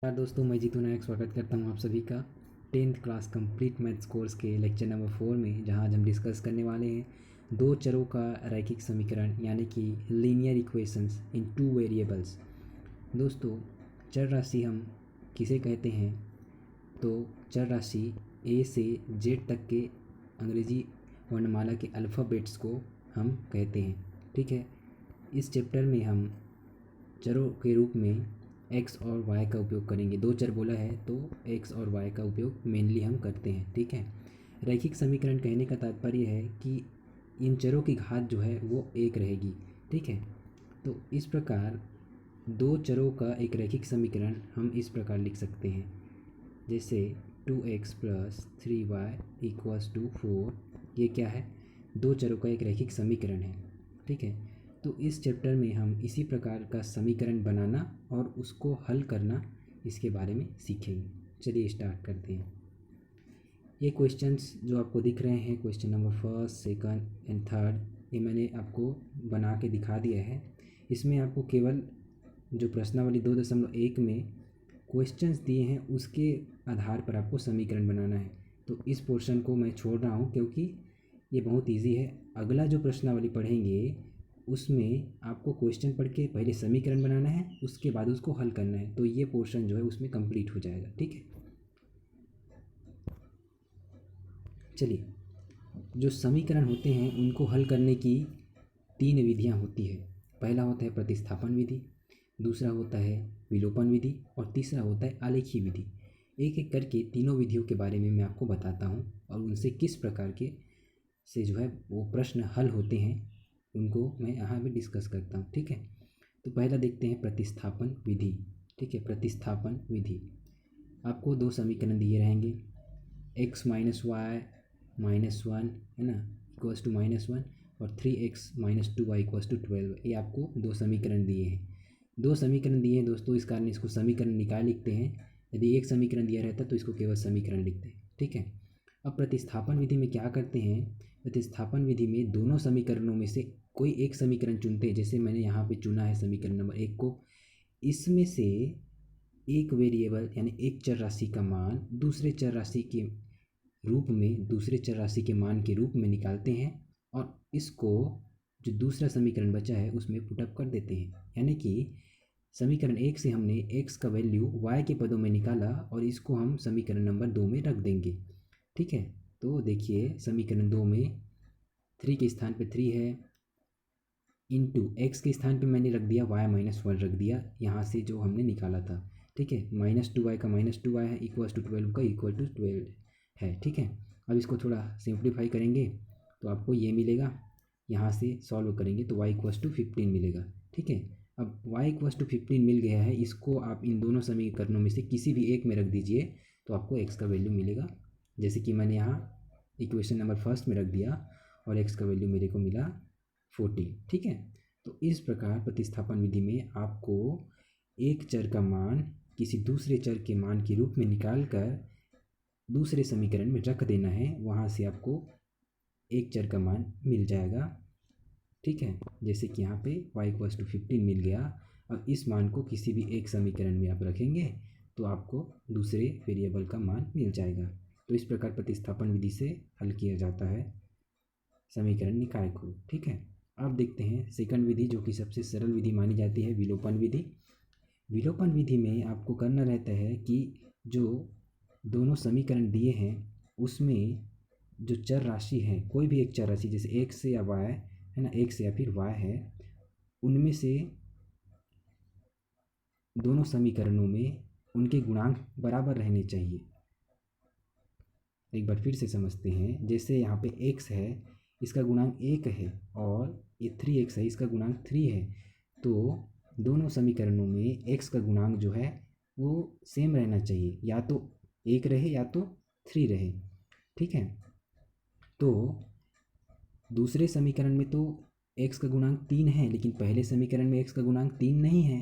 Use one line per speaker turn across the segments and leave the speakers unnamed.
नमस्कार दोस्तों, मैं जीतू नायक स्वागत करता हूं आप सभी का 10th class complete maths course के लेक्चर नंबर 4 में, जहां आज हम डिस्कस करने वाले हैं दो चरों का रैखिक समीकरण यानी कि लीनियर इक्वेशंस इन टू वेरिएबल्स। दोस्तों, चर राशि हम किसे कहते हैं? तो चर राशि ए से जेड तक के अंग्रेजी वर्णमाला के अल्फ़ाबेट्स को हम कहते हैं। ठीक है, इस चैप्टर में हम चरों के रूप में एक्स और वाई का उपयोग करेंगे। दो चर बोला है तो एक्स और वाई का उपयोग मेनली हम करते हैं। ठीक है, रैखिक समीकरण कहने का तात्पर्य है कि इन चरों की घात जो है वो एक रहेगी। ठीक है, तो इस प्रकार दो चरों का एक रैखिक समीकरण हम इस प्रकार लिख सकते हैं, जैसे 2x + 3y = 4। ये क्या है? दो चरों का एक रैखिक समीकरण है। ठीक है, तो इस चैप्टर में हम इसी प्रकार का समीकरण बनाना और उसको हल करना, इसके बारे में सीखेंगे। चलिए स्टार्ट करते हैं। ये क्वेश्चंस जो आपको दिख रहे हैं, क्वेश्चन नंबर 1, 2 एंड 3, ये मैंने आपको बना के दिखा दिया है। इसमें आपको केवल जो प्रश्नावली 2.1 में क्वेश्चंस दिए हैं उसके आधार पर आपको समीकरण बनाना है। तो इस पोर्शन को मैं छोड़ रहा हूँ क्योंकि ये बहुत इजी है। अगला जो प्रश्नावली पढ़ेंगे उसमें आपको क्वेश्चन पढ़ के पहले समीकरण बनाना है, उसके बाद उसको हल करना है। तो ये पोर्शन जो है उसमें कंप्लीट हो जाएगा। ठीक है, चलिए, जो समीकरण होते हैं उनको हल करने की 3 विधियां होती है। पहला होता है प्रतिस्थापन विधि, दूसरा होता है विलोपन विधि और तीसरा होता है आलेखी विधि। एक एक करके तीनों विधियों के बारे में मैं आपको बताता हूँ और उनसे किस प्रकार के से जो है वो प्रश्न हल होते हैं उनको मैं यहाँ भी डिस्कस करता हूँ। ठीक है, तो पहला देखते हैं प्रतिस्थापन विधि। ठीक है, प्रतिस्थापन विधि, आपको दो समीकरण दिए रहेंगे, x - y -1 है ना =-1 और 3x - 2y = 12। ये आपको दो समीकरण दिए हैं। दो समीकरण दिए हैं दोस्तों, इस कारण इसको समीकरण निकाल लिखते हैं। यदि एक समीकरण दिया रहता तो इसको केवल समीकरण लिखते हैं। ठीक है, अब प्रतिस्थापन विधि में क्या करते हैं? प्रतिस्थापन विधि में दोनों समीकरणों में से कोई एक समीकरण चुनते हैं। जैसे मैंने यहाँ पे चुना है समीकरण नंबर 1 को। इसमें से एक वेरिएबल यानी एक चर राशि का मान दूसरे चर राशि के रूप में, दूसरे चर राशि के मान के रूप में निकालते हैं और इसको जो दूसरा समीकरण बचा है उसमें पुटअप कर देते हैं। यानी कि समीकरण 1 से हमने x का वैल्यू y के पदों में निकाला और इसको हम समीकरण नंबर 2 में रख देंगे। ठीक है, तो देखिए समीकरण 2 में 3 के स्थान पे 3 है, इंटू एक्स के स्थान पे मैंने रख दिया y - 1 रख दिया, यहाँ से जो हमने निकाला था। ठीक है, -2y का -2y है, =12 का =12 है। ठीक है, अब इसको थोड़ा सिंप्लीफाई करेंगे तो आपको ये मिलेगा, यहाँ से सॉल्व करेंगे तो y = 15 मिलेगा। ठीक है, अब y = 15 मिल गया है, इसको आप इन दोनों समीकरणों में से किसी भी एक में रख दीजिए तो आपको x का वैल्यू मिलेगा। जैसे कि मैंने यहाँ इक्वेशन नंबर 1 में रख दिया और x का वैल्यू मेरे को मिला 14। ठीक है, तो इस प्रकार प्रतिस्थापन विधि में आपको एक चर का मान किसी दूसरे चर के मान के रूप में निकाल कर दूसरे समीकरण में रख देना है, वहाँ से आपको एक चर का मान मिल जाएगा। ठीक है, जैसे कि यहाँ पे y = 15 मिल गया। अब इस मान को किसी भी एक समीकरण में आप रखेंगे तो आपको दूसरे वेरिएबल का मान मिल जाएगा। तो इस प्रकार प्रतिस्थापन विधि से हल किया जाता है समीकरण निकाय को। ठीक है, अब देखते हैं सेकंड विधि, जो कि सबसे सरल विधि मानी जाती है, विलोपन विधि। विलोपन विधि में आपको करना रहता है कि जो दोनों समीकरण दिए हैं उसमें जो चर राशि है, कोई भी एक चर राशि, जैसे x से या y है ना, x या फिर y है, उनमें से दोनों समीकरणों में उनके गुणांक बराबर रहने चाहिए। एक बार फिर से समझते हैं, जैसे यहाँ पे x है, इसका गुणांक 1 है और ये 3x है, इसका गुणांक 3 है। तो दोनों समीकरणों में x का गुणांक जो है वो सेम रहना चाहिए, या तो 1 रहे या तो 3 रहे। ठीक है, तो दूसरे समीकरण में तो x का गुणांक 3 है, लेकिन पहले समीकरण में x का गुणांक 3 नहीं है।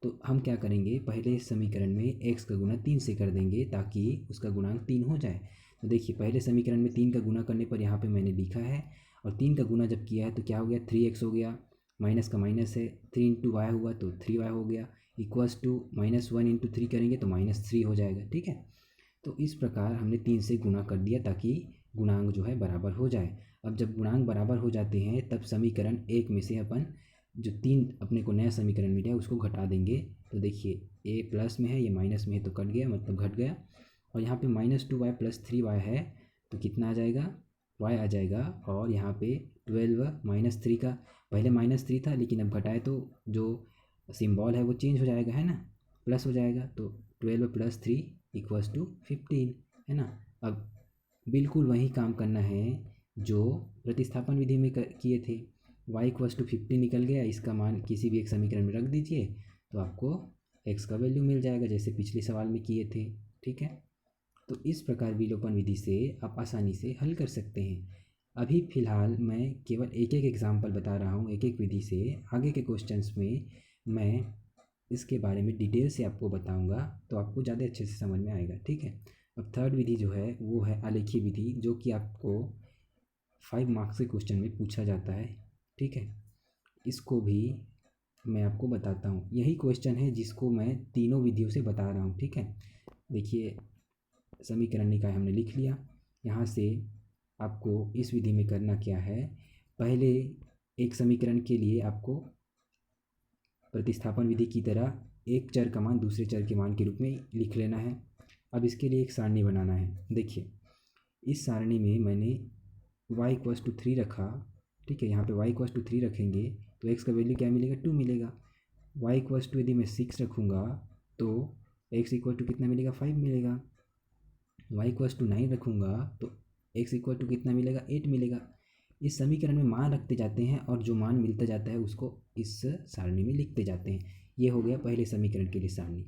तो हम क्या करेंगे, पहले समीकरण में x का गुणा 3 से कर देंगे ताकि उसका गुणांक 3 हो जाए। तो देखिए पहले समीकरण में 3 का गुना करने पर यहाँ पे मैंने लिखा है, और 3 का गुना जब किया है तो क्या हो गया, 3x हो गया, माइनस का माइनस है, 3 × y हुआ तो 3y हो गया, इक्वल्स टू -1 इंटू 3 करेंगे तो -3 हो जाएगा। ठीक है, तो इस प्रकार हमने 3 से गुणा कर दिया ताकि गुणांक जो है बराबर हो जाए। अब जब गुणांक बराबर हो जाते हैं तब समीकरण एक में से अपन जो 3 अपने को नया समीकरण मिला है उसको घटा देंगे। तो देखिए ए प्लस में है, ये माइनस में है तो कट गया, मतलब घट गया। और यहाँ पे -2y + 3y है तो कितना आ जाएगा, y आ जाएगा। और यहाँ पे 12 -3 का, पहले -3 था लेकिन अब घटाए तो जो सिंबल है वो चेंज हो जाएगा, है ना, प्लस हो जाएगा। तो 12 + 3 = 15, है ना। अब बिल्कुल वही काम करना है जो प्रतिस्थापन विधि में किए थे। y = 15 निकल गया, इसका मान किसी भी एक समीकरण में रख दीजिए तो आपको x का वैल्यू मिल जाएगा जैसे पिछले सवाल में किए थे। ठीक है, तो इस प्रकार विलोपन विधि से आप आसानी से हल कर सकते हैं। अभी फ़िलहाल मैं केवल एक एक एग्जाम्पल बता रहा हूँ एक एक विधि से। आगे के क्वेश्चंस में मैं इसके बारे में डिटेल से आपको बताऊँगा तो आपको ज़्यादा अच्छे से समझ में आएगा। ठीक है, अब थर्ड विधि जो है वो है आलेखीय विधि, जो कि आपको 5 मार्क्स के क्वेश्चन में पूछा जाता है। ठीक है, इसको भी मैं आपको बताता हूँ। यही क्वेश्चन है जिसको मैं तीनों विधियों से बता रहा हूँ। ठीक है, देखिए समीकरण निकाय हमने लिख लिया। यहाँ से आपको इस विधि में करना क्या है, पहले एक समीकरण के लिए आपको प्रतिस्थापन विधि की तरह एक चर का मान दूसरे चर के मान के रूप में लिख लेना है। अब इसके लिए एक सारणी बनाना है। देखिए इस सारणी में मैंने y = 3 रखा। ठीक है, यहाँ पे y = 3 रखेंगे तो x का वैल्यू क्या मिलेगा, 2 मिलेगा। y = यदि मैं 6 रखूँगा तो x = कितना मिलेगा, 5 मिलेगा। y = 9 रखूँगा तो x = कितना मिलेगा, 8 मिलेगा। इस समीकरण में मान रखते जाते हैं और जो मान मिलता जाता है उसको इस सारणी में लिखते जाते हैं। ये हो गया पहले समीकरण के लिए सारणी।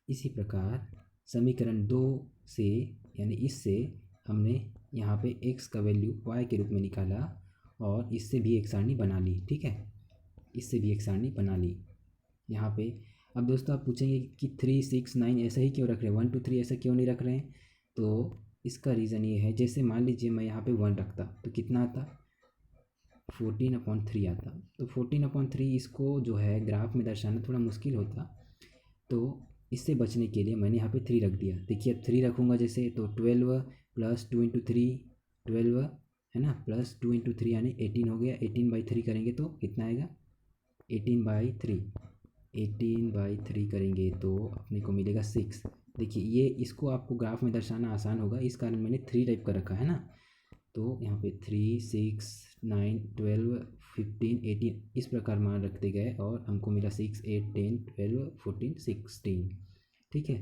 इसी प्रकार समीकरण 2 से यानी इससे हमने यहाँ पे x का वैल्यू y के रूप में निकाला और इससे भी एक सारणी बना ली। ठीक है, इससे भी एक सारणी बना ली यहाँ पे। अब दोस्तों आप पूछेंगे कि 3, 6, 9 ऐसा ही क्यों रख रहे हैं, 1, 2, 3 ऐसा क्यों नहीं रख रहे हैं। तो इसका रीज़न ये है, जैसे मान लीजिए मैं यहाँ पे 1 रखता तो कितना आता, 14/3 आता। तो 14/3 इसको जो है ग्राफ में दर्शाना थोड़ा मुश्किल होता, तो इससे बचने के लिए मैंने यहाँ पे 3 रख दिया। देखिए अब 3 रखूँगा जैसे तो 12 + 2 × 3 12 है ना, +2 × 3 यानी 18 हो गया। 18/3 करेंगे तो कितना आएगा, 18/3। 18/3 करेंगे तो अपने को मिलेगा 6। देखिए ये इसको आपको ग्राफ में दर्शाना आसान होगा, इस कारण मैंने 3 टाइप कर रखा है ना। तो यहाँ पे 3, 6, 9, 12, 15, 18 इस प्रकार मान रखते गए और हमको मिला 6, 8, 10, 12, 14, 16। ठीक है,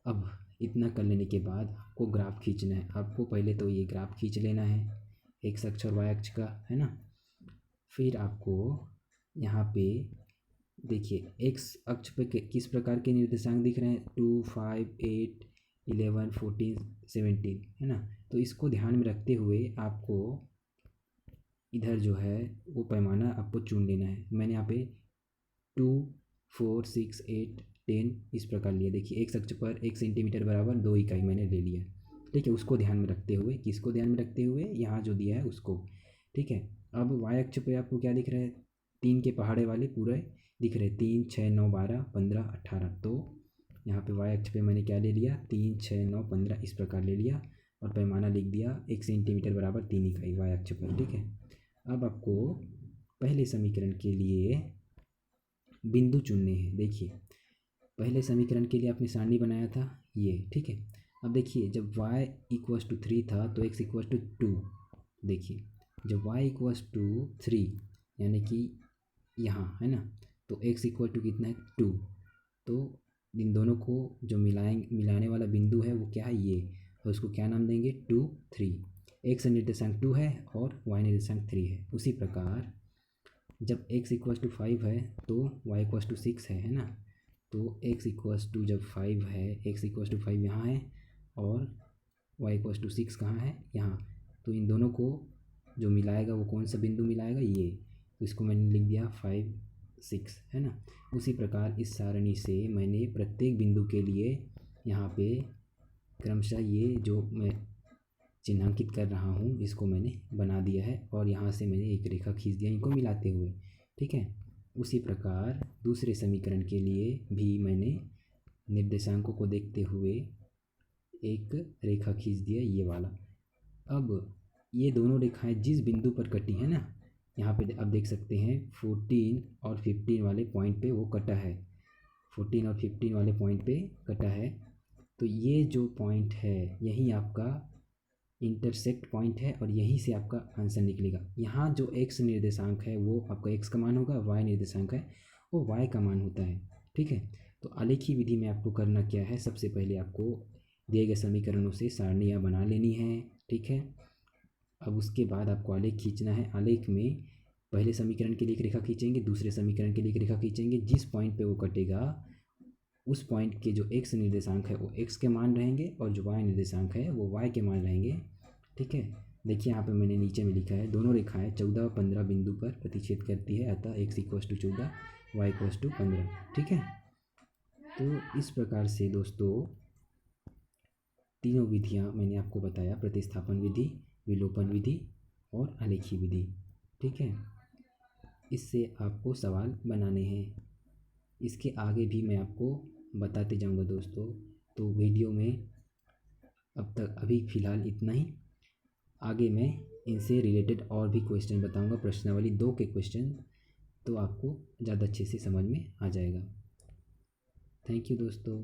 अब इतना कर लेने के बाद आपको ग्राफ खींचना है। आपको पहले तो ये ग्राफ खींच लेना है x अक्ष और y अक्ष का, है ना। फिर आपको यहाँ पे देखिए x अक्ष पे किस प्रकार के निर्देशांक दिख रहे हैं, 2, 5, 8, 11, 14, 17, है ना। तो इसको ध्यान में रखते हुए आपको इधर जो है वो पैमाना आपको चुन लेना है। मैंने यहाँ पे 2, 4, 6, 8, 10 इस प्रकार लिया। देखिए x अक्ष पर 1 सेंटीमीटर बराबर 2 इकाई मैंने ले लिया। ठीक है, उसको ध्यान में रखते हुए, किसको ध्यान में रखते हुए, यहाँ जो दिया है उसको। ठीक है, अब y अक्ष पे आपको क्या दिख रहा है, 3 के पहाड़े वाले पूरे दिख रहे, 3, 6, 9, 12, 15, 18। तो यहाँ पे y अक्ष पे मैंने क्या ले लिया, 3, 6, 9, 15 इस प्रकार ले लिया और पैमाना लिख दिया 1 सेंटीमीटर बराबर 3 इकाई y अक्ष पर। ठीक है, अब आपको पहले समीकरण के लिए बिंदु चुनने हैं। देखिए पहले समीकरण के लिए आपने सारणी बनाया था ये। ठीक है, अब देखिए जब y = 3 था तो x = 2। देखिए जब y = 3 यानी कि यहाँ है ना, तो x = कितना है, 2। तो इन दोनों को जो मिलाने वाला बिंदु है वो क्या है, ये, और उसको क्या नाम देंगे, 2, 3। x निर्देशांक 2 है और y निर्देशांक 3 है। उसी प्रकार जब x = 5 है तो y = 6 है ना। तो x = जब 5 है, x = 5 यहाँ है और y = 6 कहाँ है, यहाँ। तो इन दोनों को जो मिलाएगा वो कौन सा बिंदु मिलाएगा, ये। तो इसको मैंने लिख दिया 5, 6, है ना। उसी प्रकार इस सारणी से मैंने प्रत्येक बिंदु के लिए यहाँ पे क्रमशः ये जो मैं चिन्हांकित कर रहा हूँ इसको मैंने बना दिया है और यहाँ से मैंने एक रेखा खींच दिया इनको मिलाते हुए। ठीक है, उसी प्रकार दूसरे समीकरण के लिए भी मैंने निर्देशांकों को देखते हुए एक रेखा खींच दिया, ये वाला। अब ये दोनों रेखाएं जिस बिंदु पर कटी है ना, यहाँ पे आप देख सकते हैं 14 और 15 वाले पॉइंट पे वो कटा है, 14 और 15 वाले पॉइंट पे कटा है। तो ये जो पॉइंट है यही आपका इंटरसेक्ट पॉइंट है और यहीं से आपका आंसर निकलेगा। यहाँ जो x निर्देशांक है वो आपका x का मान होगा, y निर्देशांक है वो y का मान होता है। ठीक है, तो आलेखी विधि में आपको करना क्या है, सबसे पहले आपको दिए गए समीकरणों से सारणियाँ बना लेनी है। ठीक है, अब उसके बाद आपको आलेख खींचना है। आलेख में पहले समीकरण के लिए एक रेखा खींचेंगे, दूसरे समीकरण के लिए एक रेखा खींचेंगे। जिस पॉइंट पे वो कटेगा उस पॉइंट के जो x निर्देशांक है वो x के मान रहेंगे और जो y निर्देशांक है वो y के मान रहेंगे। ठीक है, देखिए यहाँ पे मैंने नीचे में लिखा है दोनों रेखाएं 14 और 15 बिंदु पर प्रतिच्छेद करती है, अतः x = 14, y = 15। ठीक है, तो इस प्रकार से दोस्तों तीनों विधियाँ मैंने आपको बताया, प्रतिस्थापन विधि, विलोपन विधि और आलेखी विधि। ठीक है, इससे आपको सवाल बनाने हैं। इसके आगे भी मैं आपको बताते जाऊंगा दोस्तों। तो वीडियो में अब तक अभी फ़िलहाल इतना ही। आगे मैं इनसे रिलेटेड और भी क्वेश्चन बताऊंगा, प्रश्नावली 2 के क्वेश्चन, तो आपको ज़्यादा अच्छे से समझ में आ जाएगा। थैंक यू दोस्तों।